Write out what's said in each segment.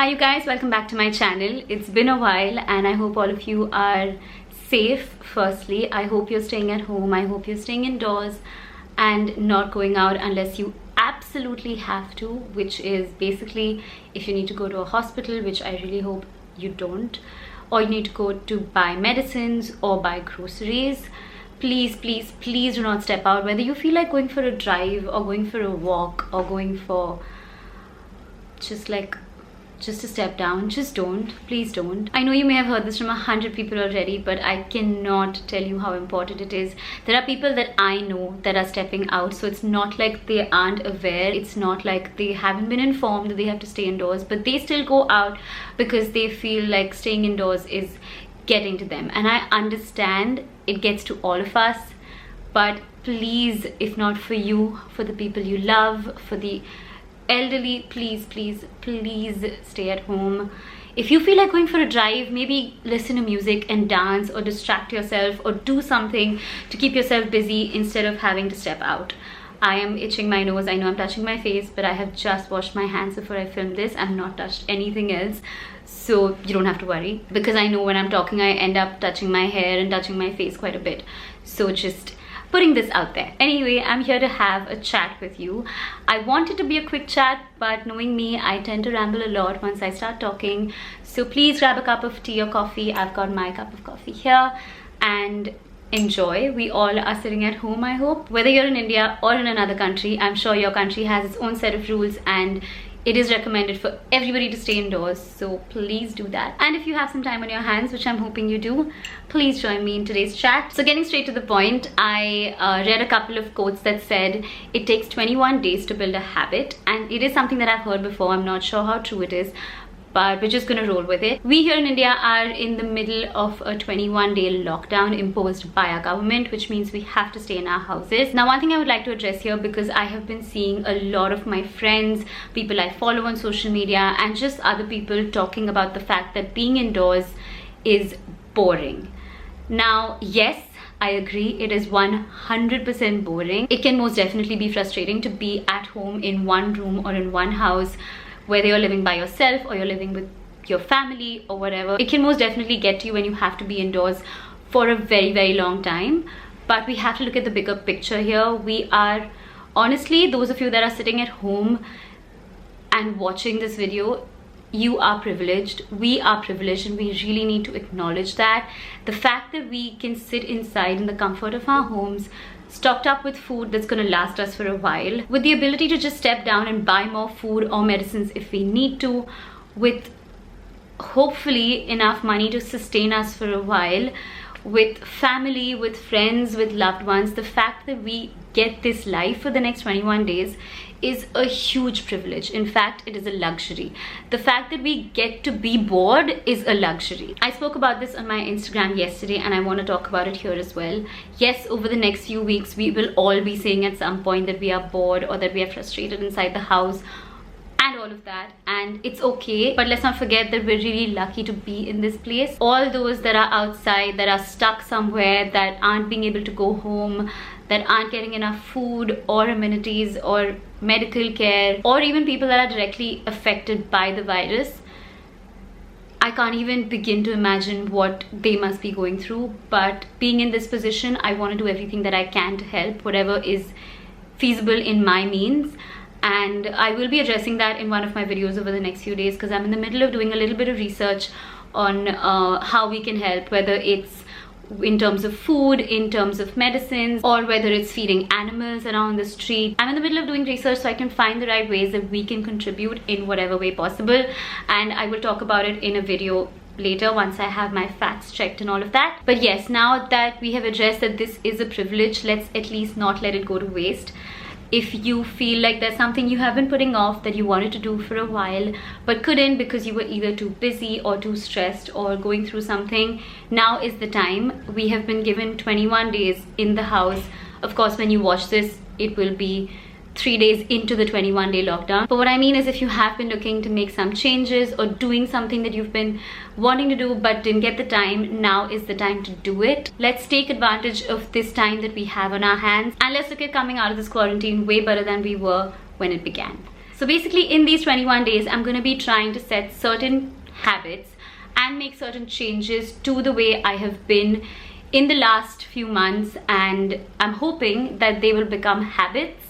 Hi you guys, welcome back to my channel. It's been a while and I hope all of you are safe. Firstly, I hope you're staying at home. I hope you're staying indoors and not going out unless you absolutely have to, which is basically if you need to go to a hospital, which I really hope you don't, or you need to go to buy medicines or buy groceries. Please, please, please do not step out. Whether you feel like going for a drive or going for a walk or going for just to step down, just don't. Please don't. I know you may have heard this from 100 people already, but I cannot tell you how important it is. There are people that I know that are stepping out, so it's not like they aren't aware. It's not like they haven't been informed that they have to stay indoors, but they still go out because they feel like staying indoors is getting to them. And I understand it gets to all of us, but please, if not for you, for the people you love, for the elderly, please, please, please stay at home. If you feel like going for a drive, maybe listen to music and dance or distract yourself or do something to keep yourself busy instead of having to step out. I am itching my nose. I know I'm touching my face, but I have just washed my hands before I filmed this. I've not touched anything else, so you don't have to worry, because I know when I'm talking I end up touching my hair and touching my face quite a bit. So just putting this out there. Anyway, I'm here to have a chat with you. I want it to be a quick chat, but knowing me, I tend to ramble a lot once I start talking. So please grab a cup of tea or coffee. I've got my cup of coffee here and enjoy. We all are sitting at home, I hope. Whether you're in India or in another country, I'm sure your country has its own set of rules and it is recommended for everybody to stay indoors, so please do that. And if you have some time on your hands, which I'm hoping you do, please join me in today's chat. So getting straight to the point, I read a couple of quotes that said it takes 21 days to build a habit, and it is something that I've heard before. I'm not sure how true it is, but we're just gonna roll with it. We here in India are in the middle of a 21-day lockdown imposed by our government, which means we have to stay in our houses. Now, one thing I would like to address here, because I have been seeing a lot of my friends, people I follow on social media, and just other people talking about the fact that being indoors is boring. Now, yes, I agree, it is 100% boring. It can most definitely be frustrating to be at home in one room or in one house, whether you're living by yourself or you're living with your family or whatever. It can most definitely get to you when you have to be indoors for a very, very long time. But we have to look at the bigger picture here. We are, honestly, those of you that are sitting at home and watching this video, you are privileged. We are privileged, and we really need to acknowledge that. The fact that we can sit inside in the comfort of our homes, stocked up with food that's going to last us for a while, with the ability to just step down and buy more food or medicines if we need to, with hopefully enough money to sustain us for a while, with family, with friends, with loved ones. The fact that we get this life for the next 21 days is a huge privilege. In fact, it is a luxury. The fact that we get to be bored is a luxury. I spoke about this on my Instagram yesterday, and I want to talk about it here as well. Yes, over the next few weeks, we will all be saying at some point that we are bored or that we are frustrated inside the house and all of that, and it's okay. But let's not forget that we're really lucky to be in this place. All those that are outside, that are stuck somewhere, that aren't being able to go home, that aren't getting enough food or amenities or medical care, or even people that are directly affected by the virus, I can't even begin to imagine what they must be going through. But being in this position, I want to do everything that I can to help, whatever is feasible in my means. And I will be addressing that in one of my videos over the next few days, because I'm in the middle of doing a little bit of research on how we can help, whether it's in terms of food, in terms of medicines, or whether it's feeding animals around the street. I'm in the middle of doing research so I can find the right ways that we can contribute in whatever way possible, and I will talk about it in a video later once I have my facts checked and all of that. But yes, now that we have addressed that this is a privilege, let's at least not let it go to waste. If you feel like there's something you have been putting off that you wanted to do for a while but couldn't because you were either too busy or too stressed or going through something, now is the time. We have been given 21 days in the house. Of course, when you watch this, it will be 3 days into the 21-day lockdown. But what I mean is, if you have been looking to make some changes or doing something that you've been wanting to do but didn't get the time, now is the time to do it. Let's take advantage of this time that we have on our hands, and let's look at coming out of this quarantine way better than we were when it began. So basically in these 21 days, I'm going to be trying to set certain habits and make certain changes to the way I have been in the last few months, and I'm hoping that they will become habits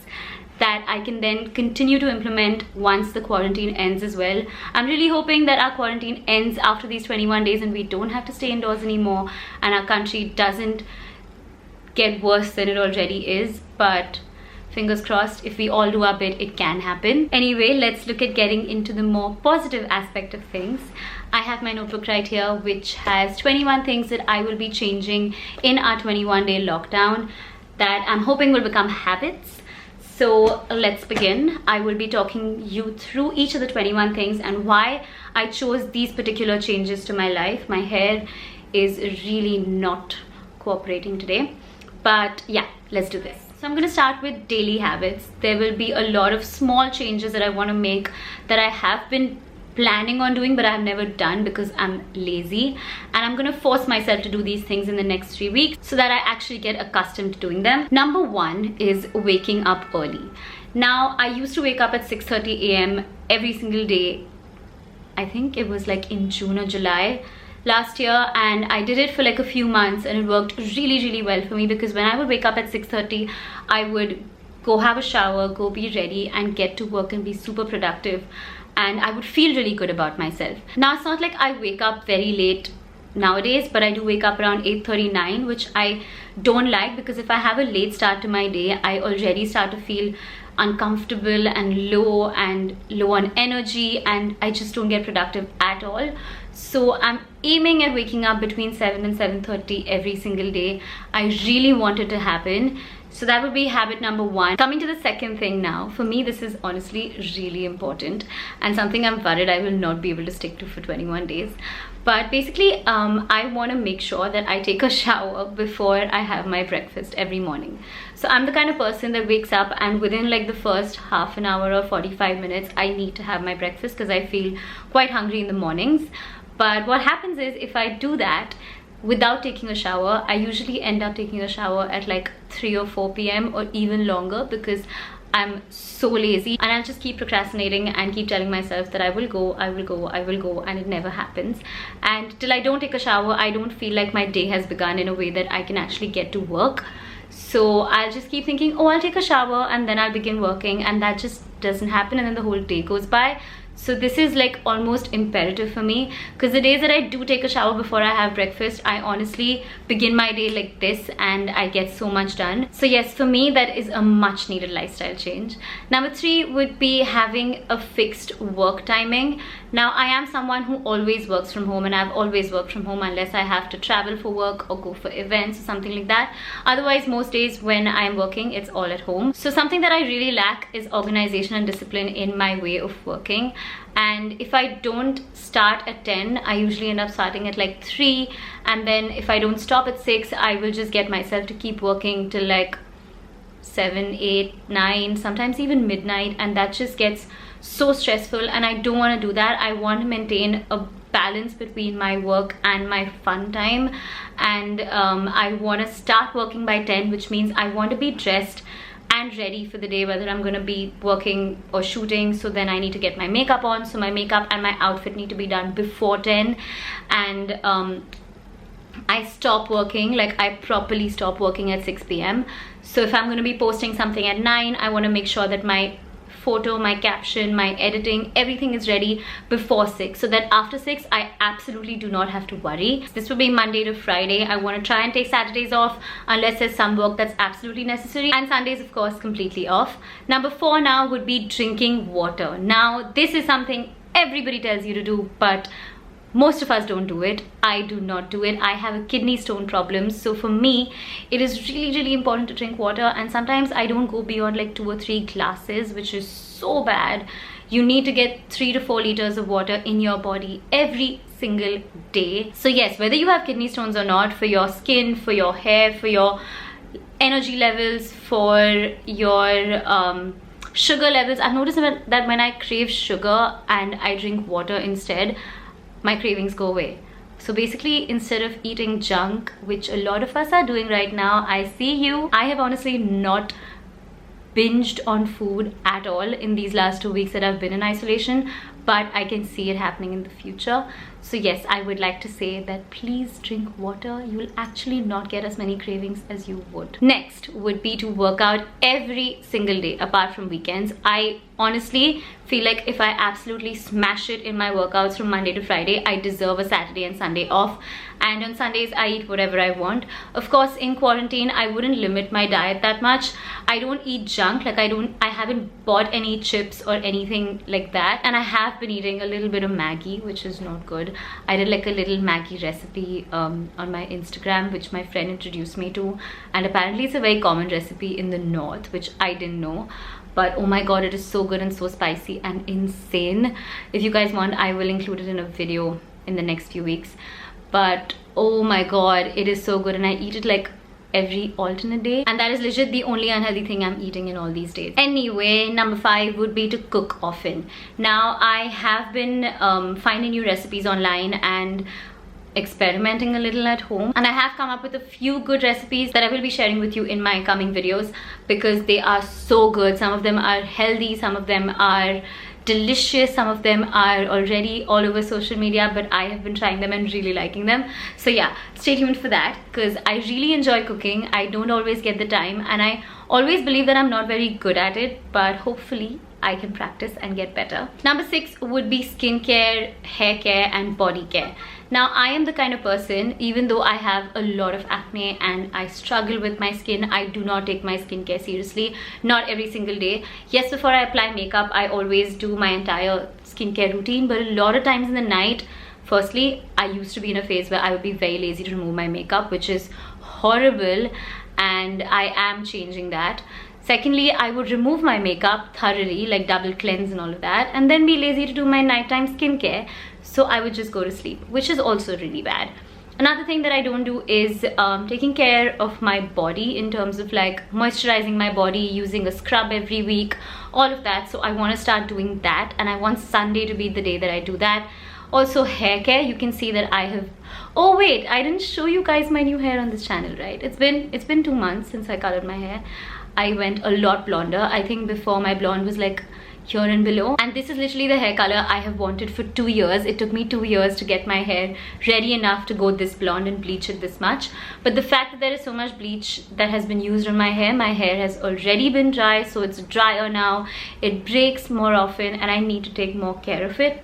that I can then continue to implement once the quarantine ends as well. I'm really hoping that our quarantine ends after these 21 days and we don't have to stay indoors anymore and our country doesn't get worse than it already is. But fingers crossed, if we all do our bit, it can happen. Anyway, let's look at getting into the more positive aspect of things. I have my notebook right here, which has 21 things that I will be changing in our 21-day lockdown that I'm hoping will become habits. So let's begin. I will be talking you through each of the 21 things and why I chose these particular changes to my life. My hair is really not cooperating today, but yeah, let's do this. So I'm going to start with daily habits. There will be a lot of small changes that I want to make that I have been planning on doing but I have never done because I'm lazy, and I'm gonna force myself to do these things in the next 3 weeks so that I actually get accustomed to doing them. Number one is waking up early. Now, I used to wake up at 6:30 a.m. every single day. I think it was like in June or July last year, and I did it for like a few months and it worked really well for me because when I would wake up at 6:30, I would go have a shower, go be ready and get to work and be super productive, and I would feel really good about myself. Now, it's not like I wake up very late nowadays, but I do wake up around 8:39, which I don't like because if I have a late start to my day, I already start to feel uncomfortable and low on energy, and I just don't get productive at all. So I'm aiming at waking up between 7 and 7:30 every single day. I really want it to happen. So that would be habit number one. Coming to the second thing now, for me this is honestly really important and something I'm worried I will not be able to stick to for 21 days. But basically, I want to make sure that I take a shower before I have my breakfast every morning. So I'm the kind of person that wakes up and within like the first half an hour or 45 minutes, I need to have my breakfast because I feel quite hungry in the mornings. But what happens is if I do that without taking a shower, I usually end up taking a shower at like 3 or 4 p.m. or even longer because I'm so lazy, and I'll just keep procrastinating and keep telling myself that I will go, and it never happens. And till I don't take a shower, I don't feel like my day has begun in a way that I can actually get to work. So I'll just keep thinking, oh, I'll take a shower and then I'll begin working, and that just doesn't happen, and then the whole day goes by. So this is like almost imperative for me, because the days that I do take a shower before I have breakfast, I honestly begin my day like this and I get so much done. So yes, for me that is a much needed lifestyle change. Number three would be having a fixed work timing. Now, I am someone who always works from home, and I've always worked from home unless I have to travel for work or go for events or something like that. Otherwise, most days when I'm working, it's all at home. So something that I really lack is organization and discipline in my way of working. And if I don't start at 10, I usually end up starting at like 3, and then if I don't stop at 6, I will just get myself to keep working till like 7, 8, 9, sometimes even midnight, and that just gets so stressful, and I don't want to do that. I want to maintain a balance between my work and my fun time, and I want to start working by 10, which means I want to be dressed and ready for the day, whether I'm going to be working or shooting. So then I need to get my makeup on, so my makeup and my outfit need to be done before 10, and I stop working, like I properly stop working at 6 p.m. So if I'm going to be posting something at 9, I want to make sure that my photo, my caption, my editing, everything is ready before 6, so that after 6 I absolutely do not have to worry. This will be Monday to Friday. I want to try and take Saturdays off unless there's some work that's absolutely necessary, and Sundays of course completely off. Number 4 now would be drinking water. Now, this is something everybody tells you to do, but most of us don't do it. I do not do it. I have a kidney stone problem, so for me it is really important to drink water, and sometimes I don't go beyond like 2 or 3 glasses, which is so bad. You need to get 3 to 4 liters of water in your body every single day. So yes, whether you have kidney stones or not, for your skin, for your hair, for your energy levels, for your sugar levels, I've noticed that when I crave sugar and I drink water instead, my cravings go away. So basically, instead of eating junk, which a lot of us are doing right now, I see you, I have honestly not binged on food at all in these last 2 weeks that I've been in isolation, but I can see it happening in the future. So yes, I would like to say that please drink water. You will actually not get as many cravings as you would. Next would be to work out every single day apart from weekends. I honestly feel like if I absolutely smash it in my workouts from Monday to Friday, I deserve a Saturday and Sunday off. And on Sundays I eat whatever I want. Of course, in quarantine I wouldn't limit my diet that much. I don't eat junk, like I haven't bought any chips or anything like that, and I have been eating a little bit of Maggie, which is not good. I did like a little Maggie recipe on my Instagram, which my friend introduced me to, and apparently it's a very common recipe in the north, which I didn't know. But oh my god, it is so good and so spicy and insane. If you guys want, I will include it in a video in the next few weeks. But oh my god, it is so good, and I eat it like every alternate day, and that is legit the only unhealthy thing I'm eating in all these days. Anyway, number 5 would be to cook often. Now I have been finding new recipes online and experimenting a little at home, and I have come up with a few good recipes that I will be sharing with you in my coming videos because they are so good. Some of them are healthy, some of them are delicious, some of them are already all over social media, but I have been trying them and really liking them. So yeah, stay tuned for that because I really enjoy cooking. I don't always get the time, and I always believe that I'm not very good at it, but hopefully I can practice and get better. Number 6 would be skincare, hair care and body care. Now I am the kind of person, even though I have a lot of acne and I struggle with my skin, I do not take my skincare seriously, not every single day. Yes, before I apply makeup I always do my entire skincare routine, but a lot of times in the night, firstly I used to be in a phase where I would be very lazy to remove my makeup, which is horrible, and I am changing that. Secondly, I would remove my makeup thoroughly, like double cleanse and all of that, and then be lazy to do my nighttime skincare, so I would just go to sleep, which is also really bad. Another thing that I don't do is taking care of my body in terms of like moisturizing my body, using a scrub every week, all of that. So I want to start doing that, and I want Sunday to be the day that I do that. Also hair care, you can see that I have, oh wait, I didn't show you guys my new hair on this channel, right? It's been 2 months since I colored my hair. I went a lot blonder. I think before my blonde was like here and below, and this is literally the hair color I have wanted for 2 years. It took me 2 years to get my hair ready enough to go this blonde and bleach it this much, but the fact that there is so much bleach that has been used on my hair has already been dry, so it's drier now. It breaks more often and I need to take more care of it,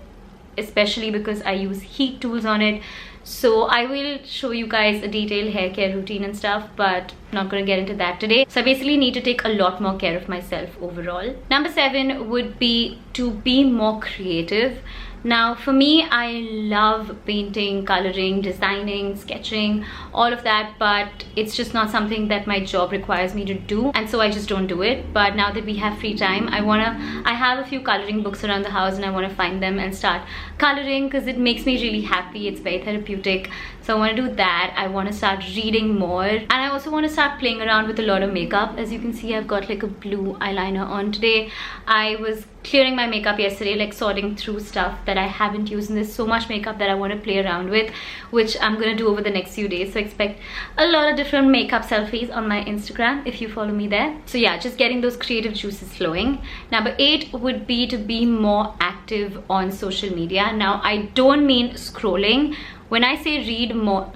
especially because I use heat tools on it. So I will show you guys a detailed hair care routine and stuff, but not gonna get into that today. So I basically need to take a lot more care of myself overall. Number 7 would be to be more creative. Now for me, I love painting, coloring, designing, sketching, all of that, but it's just not something that my job requires me to do, and so I just don't do it. But now that we have free time, I have a few coloring books around the house and I want to find them and start coloring because it makes me really happy. It's very therapeutic. So I want to do that. I want to start reading more, and I also want to start playing around with a lot of makeup. As you can see, I've got like a blue eyeliner on today. I was clearing my makeup yesterday, like sorting through stuff that I haven't used, and there's so much makeup that I want to play around with, which I'm gonna do over the next few days. So expect a lot of different makeup selfies on my Instagram if you follow me there. So yeah, just getting those creative juices flowing. Number 8 would be to be more active on social media. Now I don't mean scrolling. When I say read more,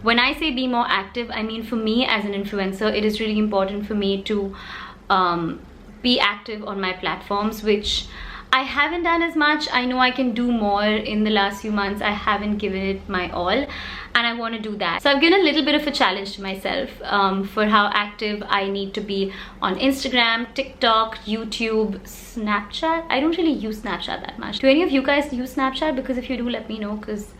when I say be more active, I mean for me as an influencer, it is really important for me to be active on my platforms, which I haven't done as much. I know I can do more. In the last few months I haven't given it my all, and I want to do that. So I've given a little bit of a challenge to myself for how active I need to be on Instagram, TikTok, YouTube, Snapchat. I don't really use Snapchat that much. Do any of you guys use Snapchat? Because if you do, let me know, because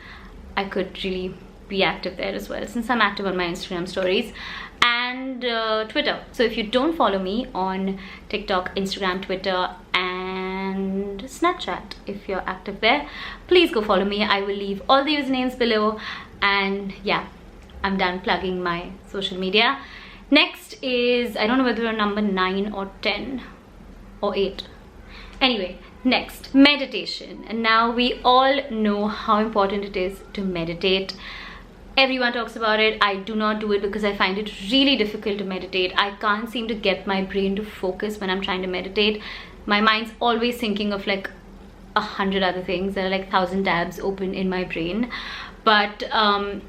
I could really be active there as well, since I'm active on my Instagram stories and Twitter. So if you don't follow me on TikTok, Instagram, Twitter and Snapchat, if you're active there, please go follow me. I will leave all the usernames below, and yeah, I'm done plugging my social media. Next is, I don't know whether we're number 9 or 10 or 8. Anyway, next, meditation. And now we all know how important it is to meditate. Everyone talks about it. I do not do it because I find it really difficult to meditate. I can't seem to get my brain to focus when I'm trying to meditate. My mind's always thinking of like 100 other things. There are like 1,000 tabs open in my brain. But I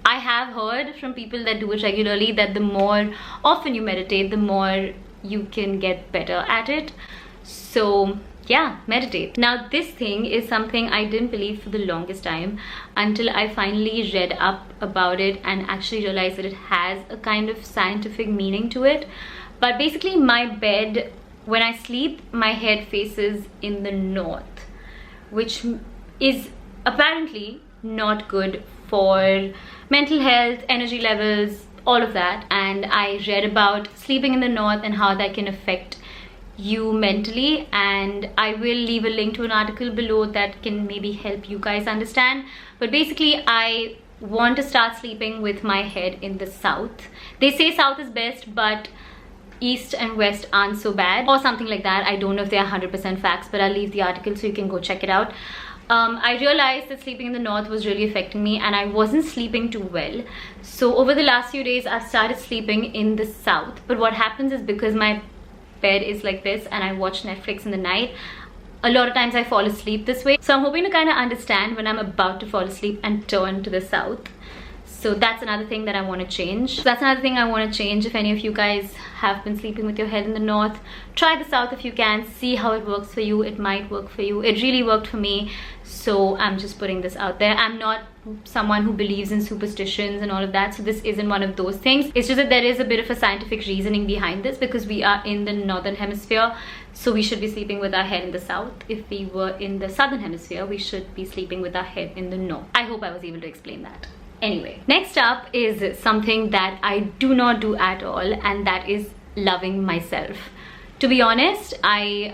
have heard from people that do it regularly that the more often you meditate, the more you can get better at it. So yeah, meditate. Now this thing is something I didn't believe for the longest time until I finally read up about it and actually realized that it has a kind of scientific meaning to it. But basically my bed, when I sleep, my head faces in the north, which is apparently not good for mental health, energy levels, all of that. And I read about sleeping in the north and how that can affect you mentally, and I will leave a link to an article below that can maybe help you guys understand. But basically I want to start sleeping with my head in the south. They say south is best, but east and west aren't so bad, or something like that. I don't know if they are 100% facts, but I'll leave the article so you can go check it out. I realized that sleeping in the north was really affecting me, and I wasn't sleeping too well. So over the last few days I've started sleeping in the south. But what happens is, because my bed is like this and I watch Netflix in the night, a lot of times I fall asleep this way. So I'm hoping to kind of understand when I'm about to fall asleep and turn to the south. So that's another thing that I want to change. If any of you guys have been sleeping with your head in the north, try the south if you can. See how it works for you. It might work for you. It really worked for me. So I'm just putting this out there. I'm not someone who believes in superstitions and all of that, so this isn't one of those things. It's just that there is a bit of a scientific reasoning behind this, because we are in the northern hemisphere, so we should be sleeping with our head in the south. If we were in the southern hemisphere, we should be sleeping with our head in the north. I hope I was able to explain that. Anyway, next up is something that I do not do at all, and that is loving myself. To be honest, I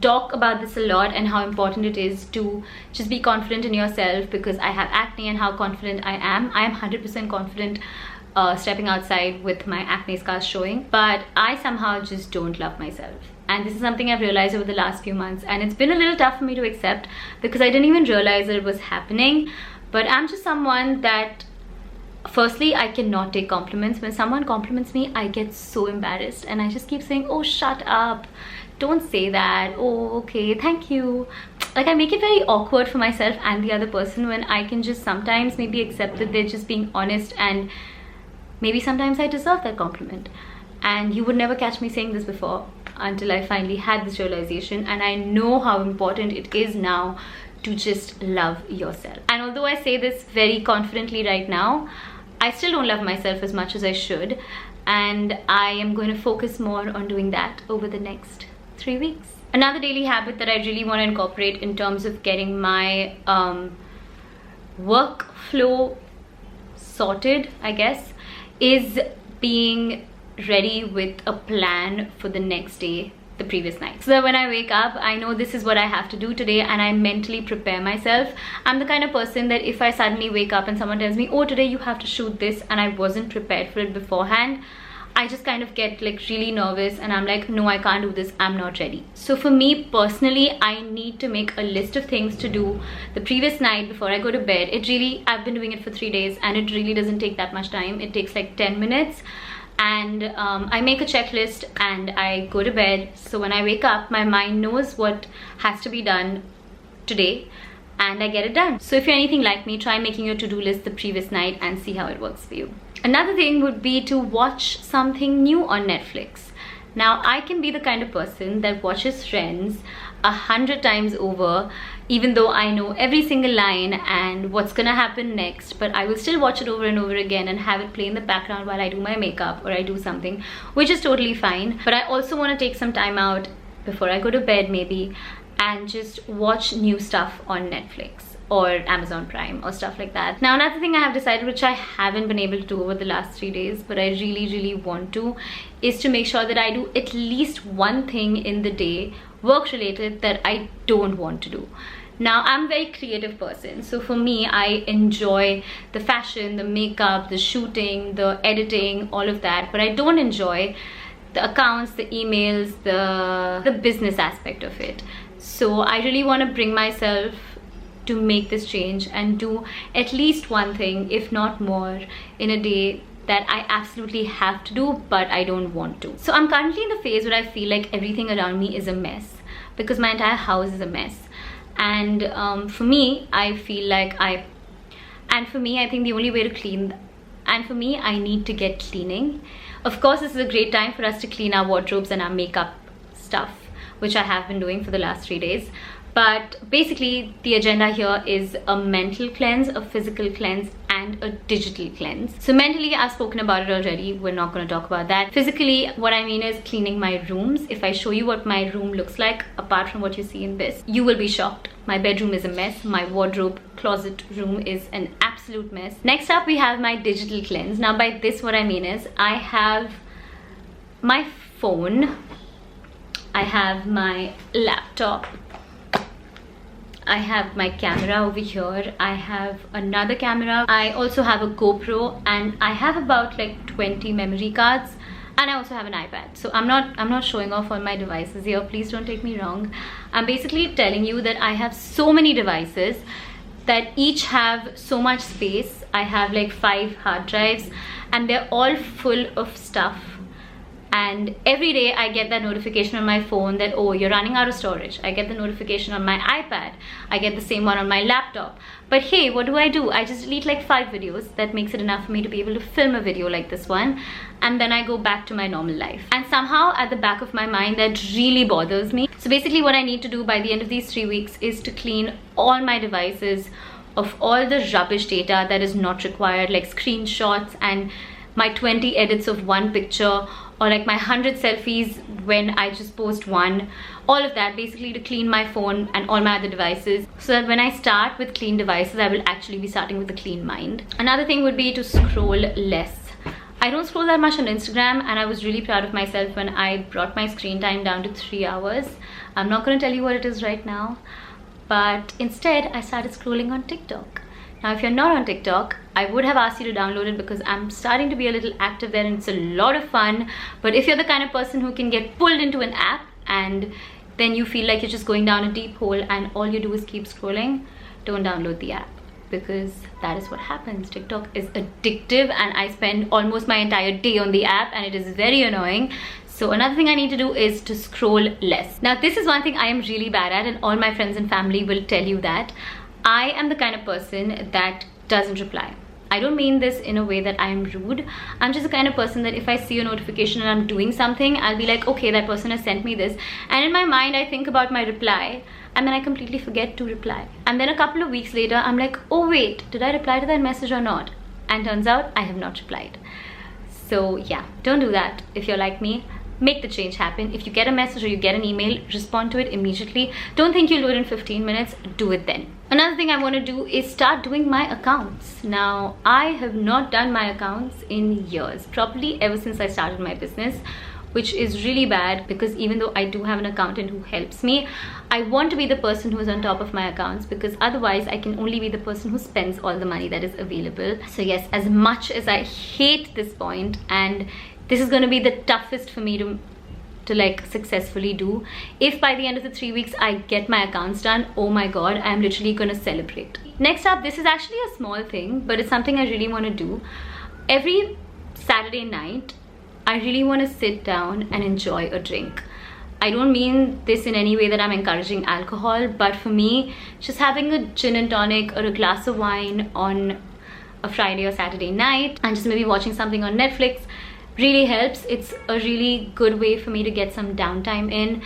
talk about this a lot and how important it is to just be confident in yourself, because I have acne and how confident I am. I am 100% confident stepping outside with my acne scars showing, but I somehow just don't love myself. And this is something I've realized over the last few months, and it's been a little tough for me to accept because I didn't even realize that it was happening. But I'm just someone that, firstly, I cannot take compliments. When someone compliments me, I get so embarrassed and I just keep saying, oh, shut up, don't say that, oh, okay, thank you. Like, I make it very awkward for myself and the other person when I can just sometimes maybe accept that they're just being honest, and maybe sometimes I deserve that compliment. And you would never catch me saying this before until I finally had this realization, and I know how important it is now to just love yourself. And although I say this very confidently right now, I still don't love myself as much as I should, and I am going to focus more on doing that over the next 3 weeks. Another daily habit that I really want to incorporate in terms of getting my workflow sorted, I guess, is being ready with a plan for the next day the previous night, so that when I wake up, I know this is what I have to do today, and I mentally prepare myself. I'm the kind of person that if I suddenly wake up and someone tells me, oh, today you have to shoot this, and I wasn't prepared for it beforehand, I just kind of get like really nervous, and I'm like, no, I can't do this, I'm not ready. So for me personally, I need to make a list of things to do the previous night before I go to bed. I've been doing it for 3 days, and it really doesn't take that much time. It takes like 10 minutes. And I make a checklist and I go to bed, so when I wake up, my mind knows what has to be done today and I get it done. So if you're anything like me, try making your to-do list the previous night and see how it works for you. Another thing would be to watch something new on Netflix. Now, I can be the kind of person that watches Friends 100 times over, even though I know every single line and what's gonna happen next, but I will still watch it over and over again and have it play in the background while I do my makeup or I do something, which is totally fine. But I also want to take some time out before I go to bed maybe and just watch new stuff on Netflix or Amazon Prime or stuff like that. Now, another thing I have decided, which I haven't been able to do over the last 3 days, but I really want to, is to make sure that I do at least one thing in the day, work related, that I don't want to do. Now, I'm a very creative person, so for me, I enjoy the fashion, the makeup, the shooting, the editing, all of that, but I don't enjoy the accounts, the emails, the business aspect of it. So I really want to bring myself to make this change and do at least one thing, if not more, in a day that I absolutely have to do but I don't want to. So I'm currently in the phase where I feel like everything around me is a mess because my entire house is a mess. And for me, I feel like I think the only way to clean, and for me, I need to get cleaning. Of course, this is a great time for us to clean our wardrobes and our makeup stuff, which I have been doing for the last 3 days. But basically, the agenda here is a mental cleanse, a physical cleanse, and a digital cleanse. So mentally, I've spoken about it already. We're not going to talk about that. Physically, what I mean is cleaning my rooms. If I show you what my room looks like, apart from what you see in this, you will be shocked. My bedroom is a mess. My wardrobe closet room is an absolute mess. Next up, we have my digital cleanse. Now, by this, what I mean is I have my phone, I have my laptop, I have my camera over here, I have another camera, I also have a GoPro, and I have about like 20 memory cards, and I also have an iPad. So I'm not showing off all my devices here, please don't take me wrong. I'm basically telling you that I have so many devices that each have so much space. I have like 5 hard drives and they're all full of stuff. And every day I get that notification on my phone that, oh, you're running out of storage. I get the notification on my iPad. I get the same one on my laptop. But hey, what do? I just delete like 5 videos. That makes it enough for me to be able to film a video like this one. And then I go back to my normal life. And somehow at the back of my mind, that really bothers me. So basically what I need to do by the end of these 3 weeks is to clean all my devices of all the rubbish data that is not required, like screenshots and my 20 edits of one picture, or like my 100 selfies when I just post one. All of that basically to clean my phone and all my other devices, so that when I start with clean devices, I will actually be starting with a clean mind. Another thing would be to scroll less. I don't scroll that much on Instagram, and I was really proud of myself when I brought my screen time down to 3 hours. I'm not going to tell you what it is right now, but instead I started scrolling on TikTok. Now, if you're not on TikTok, I would have asked you to download it because I'm starting to be a little active there and it's a lot of fun. But if you're the kind of person who can get pulled into an app and then you feel like you're just going down a deep hole and all you do is keep scrolling, don't download the app, because that is what happens. TikTok is addictive and I spend almost my entire day on the app and it is very annoying. So another thing I need to do is to scroll less. Now, this is one thing I am really bad at, and all my friends and family will tell you that. I am the kind of person that doesn't reply. I don't mean this in a way that I'm rude. I'm just the kind of person that if I see a notification and I'm doing something, I'll be like, okay, that person has sent me this. And in my mind, I think about my reply and then I completely forget to reply. And then a couple of weeks later, I'm like, oh wait, did I reply to that message or not? And turns out I have not replied. So yeah, don't do that if you're like me. Make the change happen. If you get a message or you get an email, respond to it immediately. Don't think you'll do it in 15 minutes, do it then. Another thing I want to do is start doing my accounts. Now, I have not done my accounts in years, probably ever since I started my business, which is really bad because even though I do have an accountant who helps me, I want to be the person who is on top of my accounts, because otherwise I can only be the person who spends all the money that is available. So yes, as much as I hate this point, and this is going to be the toughest for me to like successfully do, if by the end of the 3 weeks I get my accounts done, oh my god, I'm literally going to celebrate. Next up, this is actually a small thing, but it's something I really want to do. Every Saturday night, I really want to sit down and enjoy a drink. I don't mean this in any way that I'm encouraging alcohol, but for me, just having a gin and tonic or a glass of wine on a Friday or Saturday night and just maybe watching something on Netflix really helps. It's a really good way for me to get some downtime in,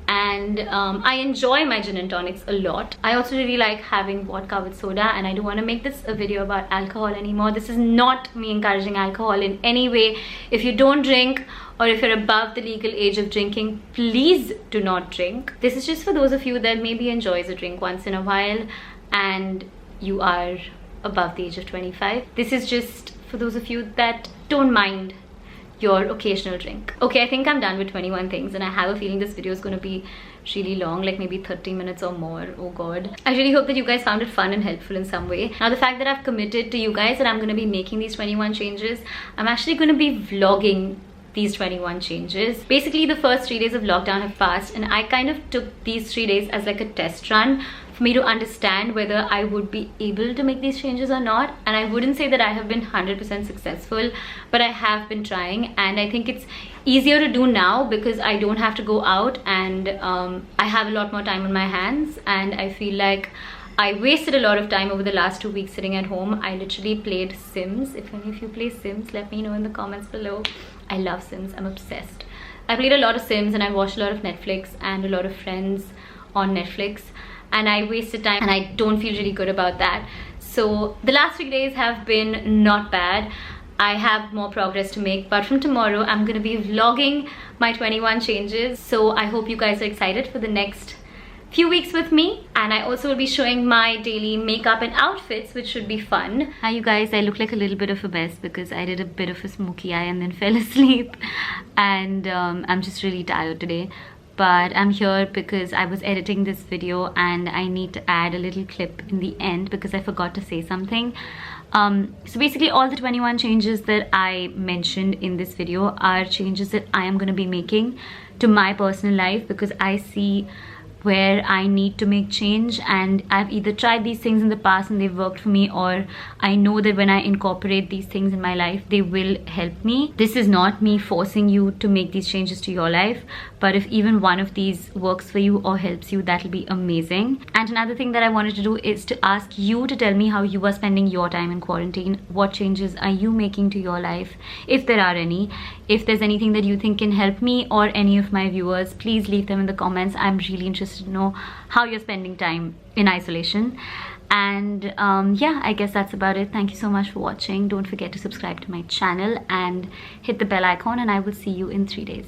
and I enjoy my gin and tonics a lot. I also really like having vodka with soda, and I don't want to make this a video about alcohol anymore. This is not me encouraging alcohol in any way. If you don't drink, or if you're above the legal age of drinking, please do not drink. This is just for those of you that maybe enjoys a drink once in a while and you are above the age of 25. This is just for those of you that don't mind your occasional drink. Okay, I think I'm done with 21 things, and I have a feeling this video is going to be really long, like maybe 30 minutes or more. Oh god. I really hope that you guys found it fun and helpful in some way. Now, the fact that I've committed to you guys that I'm going to be making these 21 changes, I'm actually going to be vlogging these 21 changes. Basically, the first 3 days of lockdown have passed, and I kind of took these 3 days as like a test run for me to understand whether I would be able to make these changes or not. And I wouldn't say that I have been 100% successful, but I have been trying, and I think it's easier to do now because I don't have to go out, and I have a lot more time on my hands. And I feel like I wasted a lot of time over the last 2 weeks sitting at home. I literally played Sims. If any of you play Sims, let me know in the comments below. I love Sims. I'm obsessed. I played a lot of Sims, and I watched a lot of Netflix and a lot of Friends on Netflix, and I wasted time, and I don't feel really good about that. So the last 3 days have been not bad. I have more progress to make, but from tomorrow I'm going to be vlogging my 21 changes. So I hope you guys are excited for the next few weeks with me, and I also will be showing my daily makeup and outfits, which should be fun. Hi you guys, I look like a little bit of a mess because I did a bit of a smoky eye and then fell asleep, and I'm just really tired today. But I'm here because I was editing this video and I need to add a little clip in the end because I forgot to say something. So basically all the 21 changes that I mentioned in this video are changes that I am going to be making to my personal life because I see where I need to make change, and I've either tried these things in the past and they've worked for me, or I know that when I incorporate these things in my life they will help me. This is not me forcing you to make these changes to your life, but if even one of these works for you or helps you, that'll be amazing. And another thing that I wanted to do is to ask you to tell me how you are spending your time in quarantine. What changes are you making to your life, if there are any? If there's anything that you think can help me or any of my viewers, please leave them in the comments. I'm really interested to know how you're spending time in isolation. And yeah, I guess that's about it. Thank you so much for watching. Don't forget to subscribe to my channel and hit the bell icon, and I will see you in 3 days.